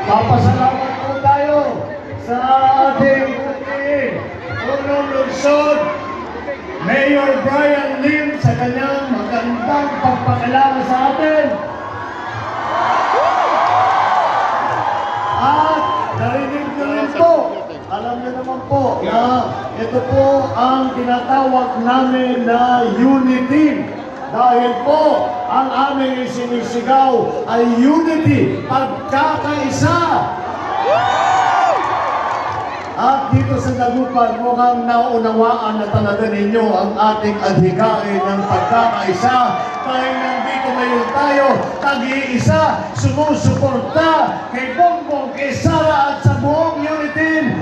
Papasalamat po tayo sa ating unang lungsod, Mayor Brian Lim, sa kanyang magandang pagpakilala sa atin. At narinig nyo rin po, alam nyo naman po na ito po ang tinatawag namin na unity. Dahil po, ang aming sinisigaw ay unity, pagkakaisa. At dito sa Dagupan, mukhang naunawaan na talaga ninyo ang ating adhikain ng pagkakaisa. Dahil nandito ngayon tayo, tag-iisa, sumusuporta kay Bongbong, kay Sara at sa buong unity.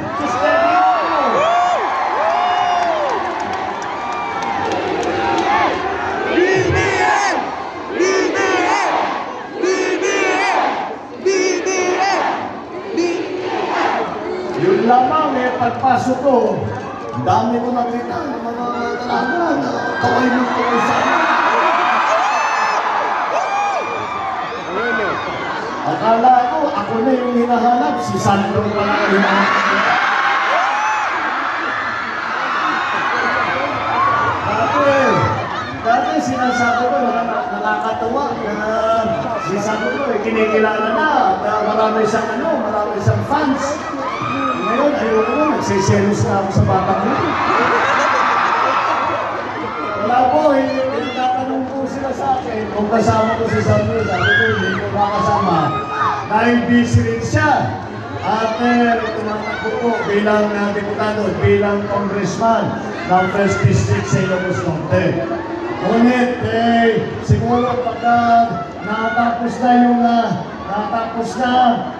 Yun lamang pagpasok ko, dami ko nakita ng mga talaga na kaway mo ko sa akin. Akala ko, ako na yung hinahanap, si Sandro pala yung hinahanap. Dati sinasabi ko, nakakatawa na si Sandro kinikilala na marami siyang fans. Ngayon, ayoko mo, nagsiselos na ako sa batang mo. Wala po, pinagtatanong po sila sa akin kung kasama ko si Sandro. Sabi ko, hindi ko makasama. Dahil busy rin siya. At tumatakbo po bilang diputado, bilang congressman ng 1st District sa Ilocos Norte. Ngunit, siguro pagka natapos na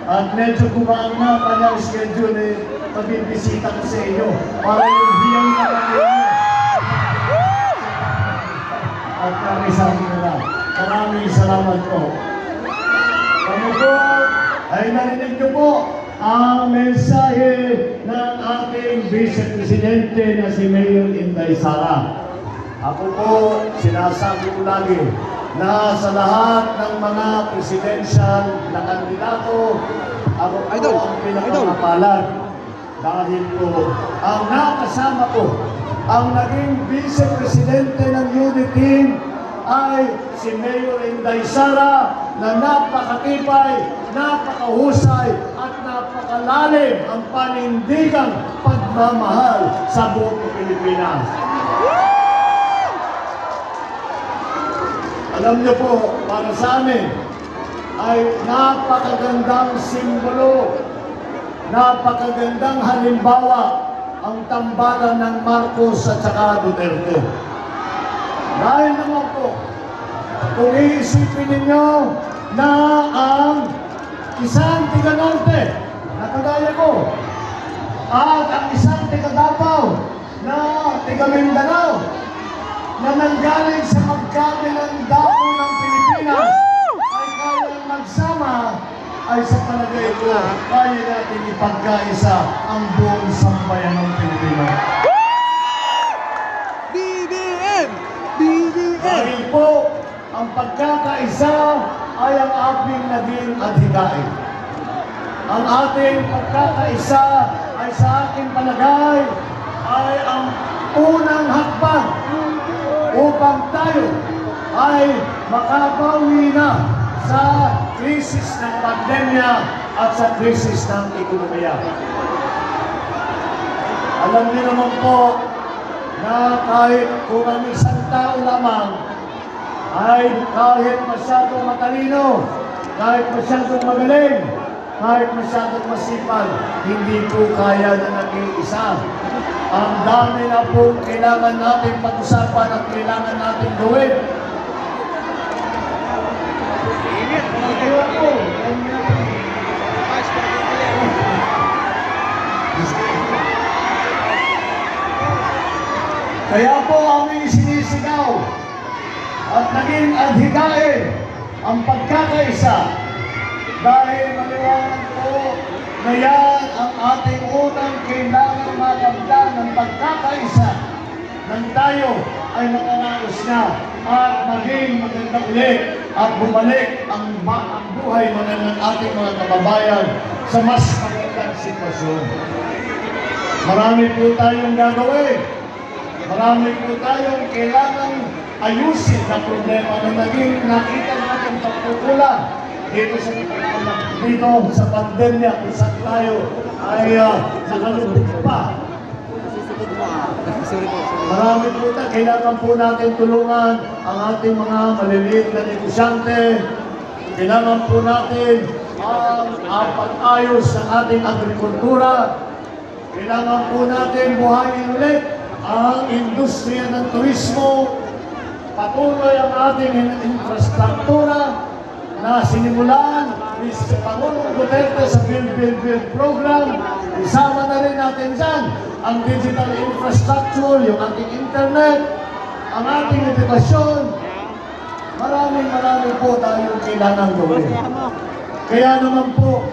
at medyo gumaan na kanyang schedule, pabibisita ko sa inyo para yung hiyang naman ninyo. At kami sabi nila, maraming salamat po. Kami po ay narinig niyo po ang mensahe ng ating Vice Presidente na si Mayor Inday Sara. Ako po, sinasabi ko lagi, na sa lahat ng mga presidential na kandidato, ako po ang pinakamapalad. Dahil po, ang nakasama ko, ang naging Vice Presidente ng UDT ay si Mayor Inday Sara na napakatibay, napakahusay at napakalalim ang panindigang pagmamahal sa buong Pilipinas. Alam niyo po, para sa amin, ay napakagandang simbolo, napakagandang halimbawa ang tambalan ng Marcos at saka Duterte. Dahil naman po, kung iisipin ninyo na ang isang tiga-Norte na kagaya ko at ang isang tiga-Davao na tiga-Mindanao na nanggaling sa magkabilang dako ng Pilipinas ay kayang magsama, ay sa palagay ko, kaya natin ipagkaisa ang buong sambayan ng Pilipinas. BBM! BBM! Dahil po, ang pagkakaisa ay ang ating naging adhikain. Ang ating pagkakaisa ay sa aking palagay ay ang unang hakbang upang tayo ay makabawi na sa krisis ng pandemya at sa krisis ng ekonomiya. Alam niyo naman po na kahit kung ang isang tao lamang ay kahit masyadong matalino, kahit masyadong magaling, kahit masyadong masipag, hindi po kaya na nag-iisa. Ang dami na po kailangan natin pag-usapan at kailangan natin gawin. Kaya po, kaya po aming sinisigaw at naging adhikain ang pagkakaisa dahil maliwanag po na yan ang ating unang kailangan makamdan ng pagkakaisa ng tayo ay nakaraos na at maging maganda ulit at bumalik ang buhay ng ating mga kababayan sa mas magandang sitwasyon. Marami po tayong gagawin. Marami po tayong kailangan ayusin na problema na naging nakita natin pagkukulang dito sa pandemya kung saan tayo ay nakalubog pa. Marami po tayo, kailangan po natin tulungan ang ating mga maliliit na negosyante. Kailangan po natin ang pag-ayos ng ating agrikultura. Kailangan po natin buhayin ulit ang industriya ng turismo. Patuloy ang ating infrastruktura na sinimulan ni Pangulong Duterte sa Build program. Isama na rin natin dyan ang digital infrastructure, yung ating internet, ang ating edukasyon. Maraming po tayong kailangan gawin. Kaya naman po,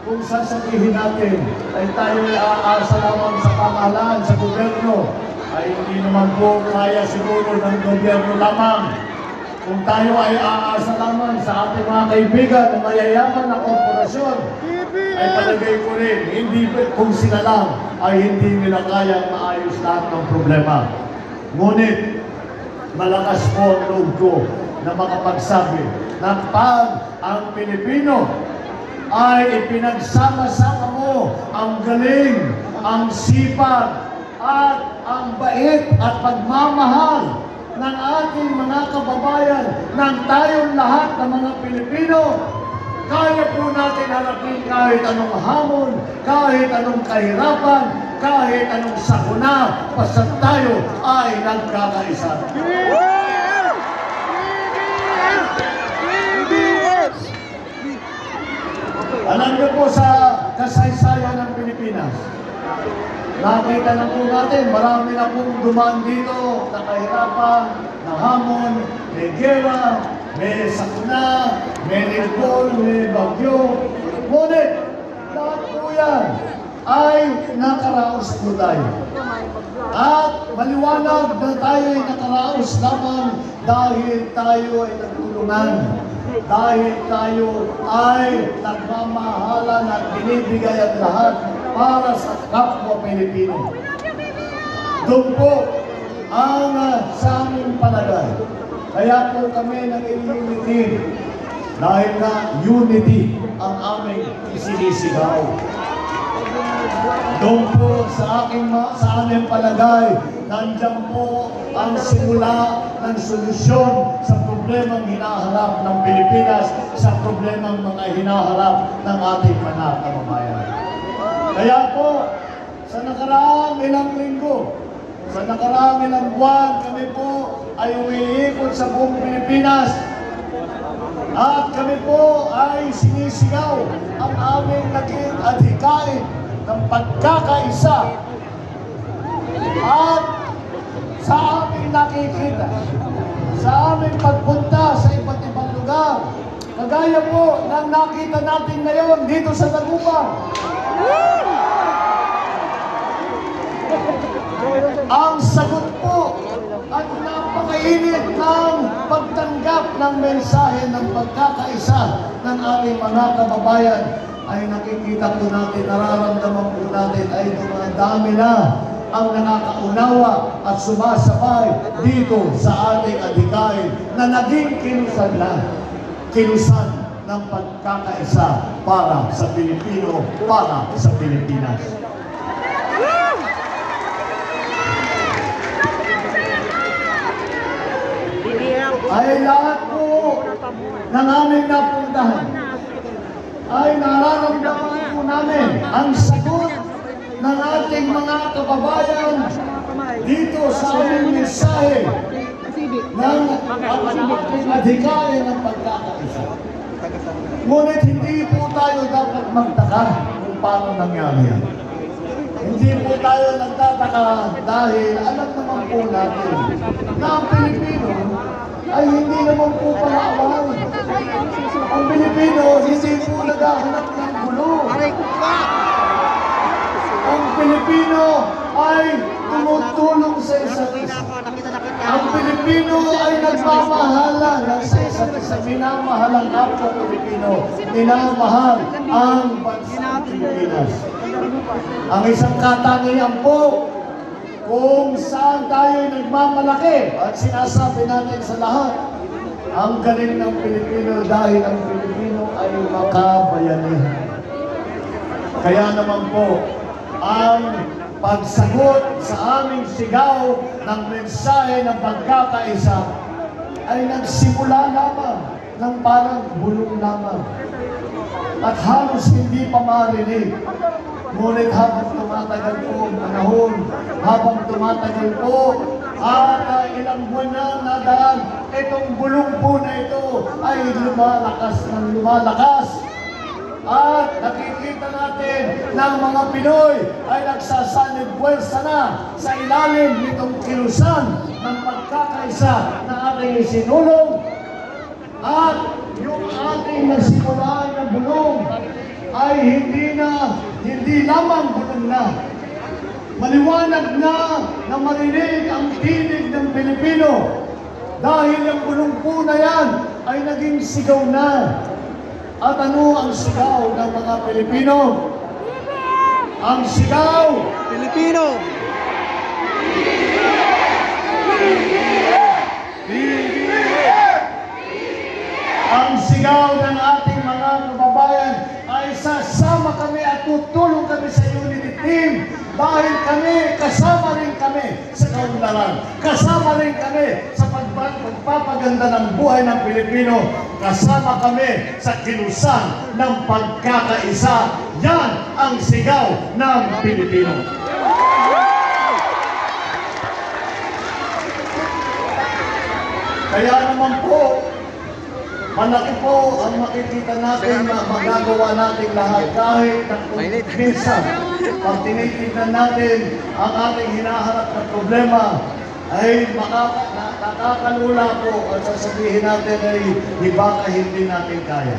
kung sasabihin natin ay tayo ay aasa lamang sa pamahalaan, sa gobyerno, ay hindi naman po kaya siguro ng gobyerno lamang. Kung tayo ay aasa lamang sa ating mga kaibigan na mayayaman na korporasyon, ay palagay ko rin, hindi kung sila lang ay hindi nila kaya maayos lahat ng problema. Ngunit, malakas po ang loob ko na makapagsabi na pag ang Pilipino ay ipinagsama-sama mo ang galing, ang sipag, at ang bait at pagmamahal ng ating mga kababayan, ng tayong lahat ng mga Pilipino, kaya po natin harapin kahit anong hamon, kahit anong kahirapan, kahit anong sakuna, basta tayo ay nagkakaisa. Alam niyo po sa kasaysayan ng Pilipinas, nakita na po natin, marami na pong dumaan dito na kahirapan, na hamon, may gera, may sakuna, may lindol, may bagyo. Ngunit, lahat po yan ay nakaraos po tayo. At maliwanag na tayo ay nakaraos lamang dahil tayo ay nagtulungan. Dahil tayo ay nagmamahalan at binibigay ang lahat para sa kapwa Pilipino. Doon po ang sa aming palagay. Kaya po kami nag-unity dahil na unity ang aming isinisigaw. Doon po sa aming palagay, nandiyan po ang simula ng solusyon sa problemang hinaharap ng Pilipinas, sa problemang mga hinaharap ng ating mga kababayan. Kaya po, sa nakaraang ilang linggo, sa nakaraang ilang buwan, kami po ay umiikot sa buong Pilipinas at kami po ay sinisigaw ang aming naging adhikain ng pagkakaisa. At sa aming nakikita, sa aming pagpunta sa iba't ibang lugar, kagaya po ng nakita natin ngayon dito sa Tagubang. Ang sagot po at napakainit ng pagtanggap ng mensahe ng pagkakaisa ng ating mga kababayan ay nakikita po natin, nararamdaman po natin ay dumadami na ang nakakaunawa at sumasabay dito sa ating adhikain na naging kilusan ng pagkakaisa para sa Pilipino, para sa Pilipinas. Ay lahat po ng aming napuntahan ay nararamdaman po namin ang sagot ng ating mga kababayan dito sa aming mensahe ng ating adhikain ng pagkakaisa. Ngunit hindi po tayo dapat magtaka kung paano nangyari yan. Hindi po tayo nagtataka dahil alam naman po natin na ang Pilipino ay hindi naman po palaaway. Ang Pilipino hindi po naghahanap ng gulo. Ang Pilipino ay tumutulong sa isa't isa. Ang Pilipino ay nagmamahalan ng sa isa't isa. Minamahalan kapwa Pilipino. Minamahal ang bansang Pilipinas. Ang isang katangian po kung saan tayo nagmamalaki at sinasabi natin sa lahat, ang galing ng Pilipino dahil ang Pilipino ay makabayanihan. Kaya naman po, ang pagsagot sa aming sigaw ng mensahe ng pagkakaisa ay nagsimula lamang ng parang bulong lamang. At halos hindi pa marinig. Ngunit habang tumatagal po ang panahon, habang tumatagal po, at ilang buwan na nadaan, itong bulong po na ito ay lumalakas ng lumalakas. At nakikita natin na ang mga Pinoy ay nagsasanib puwersa na sa ilalim nitong kilusan ng pagkakaisa na ating isinulong. At yung ating nasimulaan na bulong ay hindi lamang bulong na. Maliwanag na marinig ang tinig ng Pilipino dahil ang bulong po na yan ay naging sigaw na. At ano ang sigaw ng mga Pilipino? Ang sigaw! Pilipino! Ang sigaw ng ating mga kababayan ay sasama kami at tutulong kami sa unity team dahil kasama rin kami sa kaunlaran. Kasama rin kami sa pagpapaganda ng buhay ng Pilipino. Kasama kami sa kilusan ng pagkakaisa. Yan ang sigaw ng Pilipino. Kaya naman po, malaki po ang makikita natin na magagawa natin lahat kahit na minsan pag tinitignan natin ang ating hinaharap na problema ay nakakalula po at sasabihin natin ay baka hindi natin kaya.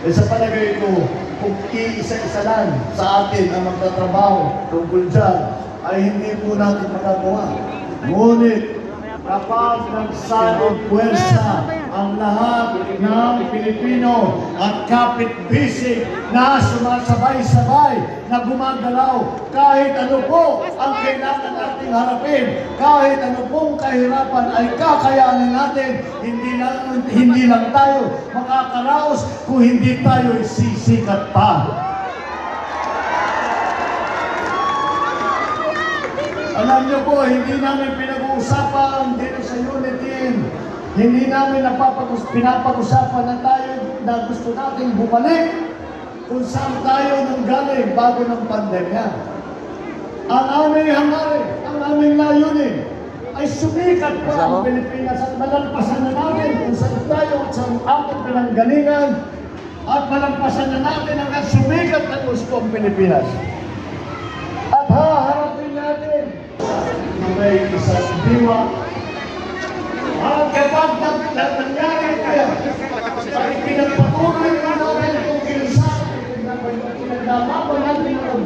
E sa palagay ko, kung iisa-isa lang sa atin ang magtatrabaho tungkol dyan ay hindi po natin magagawa. Ngunit kapag nagsanib puwersa ang lahat ng Pilipino at kapit-bisig na sumasabay-sabay na gumagalaw kahit ano po ang kailangan nating harapin, kahit ano pong kahirapan ay kakayanin natin, hindi lang tayo makakaraos kung hindi tayo sisikat pa. Alam niyo po, hindi namin pinag-uusapan dito sa Unity. Hindi namin pinapag-usapan na tayo na gusto nating bumalik kung saan tayo nanggaling bago ng pandemya. Ang aming hangarin, ang aming layunin ay sumikat pa ang Pilipinas at malampasan na natin kung saan tayo at sa ating pinanggalingan at malampasan na natin ang sumikat na gusto ang Pilipinas. At haharapin natin may isang diwa. At kapag nangyari kaya, ay pinagpatuloy na natin itong kinsa, pinagdamapan natin ang